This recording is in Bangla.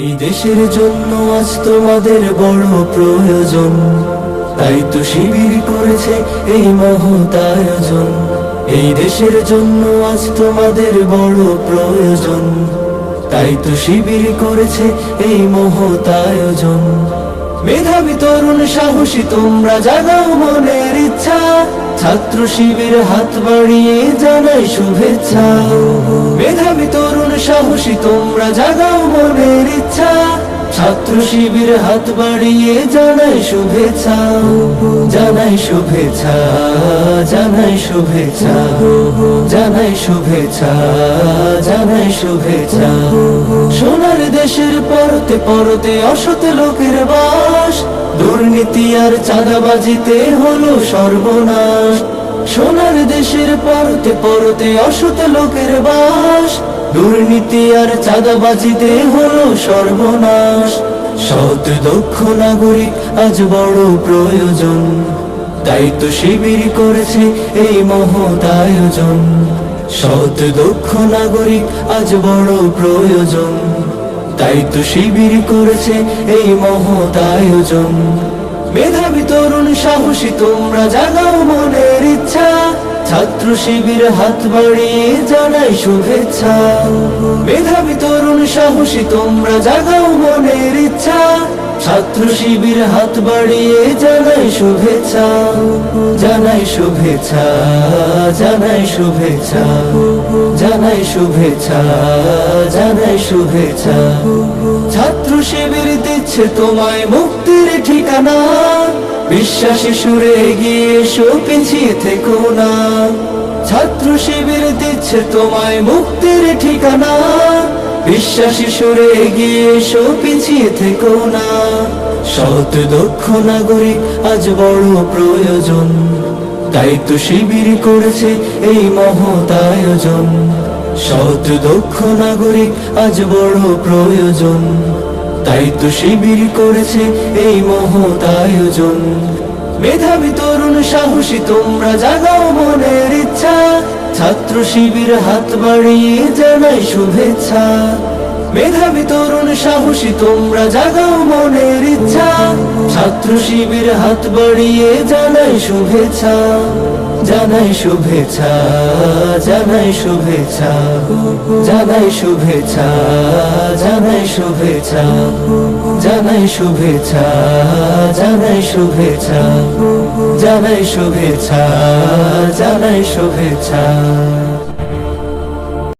এই দেশের জন্য আজ তোমাদের বড় প্রয়োজন, তাই তো শিবির করেছে এই মহৎ আয়োজন। এই দেশের জন্য আজ তোমাদের বড় প্রয়োজন, তাই তো শিবির করেছে এই মহৎ আয়োজন। মেধাবী তরুণ সাহসী তোমরা জাগাও মনের ইচ্ছা, ছাত্র শিবির হাত বাড়িয়ে জানাই শুভেচ্ছা। মেধাবী তরুণ সাহসী তোমরা জাগাও মনের ইচ্ছা, ছাত্র শিবির হাত বাড়িয়ে জানাই শুভেচ্ছা। জানাই শুভেচ্ছা, জানাই শুভেচ্ছা, জানাই শুভেচ্ছা, জানাই শুভেচ্ছা। সোনার দেশের পরতে পরতে অসৎ লোকের বাস, দুর্নীতি আর চাঁদাবাজিতে হলো সর্বনাশ। সোনার দেশের পরতে পরতে অসৎ লোকের বাস, দুর্নীতি আর চাঁদাবাজিতে হলো সর্বনাশ। সৎ দক্ষ নাগরিক আজ বড় প্রয়োজন, তাই তো শিবির করেছে এই মহৎ আয়োজন। সৎ দক্ষ নাগরিক আজ বড় প্রয়োজন, তাই তো শিবির করেছে এই মহৎ আয়োজন। মেধাবী তরুণ সাহসী তোমরা জাগাও মনের ইচ্ছা, ছাত্র শিবির হাত বাড়িয়ে জানাই শুভেচ্ছা। মেধাবী তরুণ সাহসী তোমরা জাগাও মনের ইচ্ছা, ছাত্র শিবির হাত বাড়িয়ে জানাই শুভেচ্ছা। জানাই শুভেচ্ছা, জানাই শুভেচ্ছা, জানাই শুভেচ্ছা, জানাই শুভেচ্ছা। ছাত্র শিবির দিচ্ছে তোমায় মুক্তির ঠিকানা, বিশ্বাসী সুরে এগিয়ে এসো পিছিয়ে থেকো না। ছাত্র শিবির দিচ্ছে তোমায় মুক্তির ঠিকানা, বিশ্বাসী সুরে এগিয়ে এসো পিছিয়ে থেকো না। সৎ দক্ষ নাগরিক আজ বড় প্রয়োজন, তাই তো শিবির করেছে এই মহৎ আয়োজন। সৎ দক্ষ নাগরিক আজ বড় প্রয়োজন, তাই তো শিবির করেছে এই মহৎ আয়োজন। মেধাবী তরুণ সাহসী তোমরা জাগাও মনের ইচ্ছা, ছাত্র শিবির হাত বাড়িয়ে জানাই শুভেচ্ছা। মেধাবী তরুণ সাহসী তোমরা জাগাও মনের ইচ্ছা, ছাত্র শিবির হাত বাড়িয়ে জানাই শুভেচ্ছা। জানাই শুভেচ্ছা, জানাই শুভেচ্ছা, জানাই শুভেচ্ছা, জানাই শুভেচ্ছা, জানাই শুভেচ্ছা, জানাই শুভেচ্ছা, জানাই শুভেচ্ছা, জানাই শুভেচ্ছা।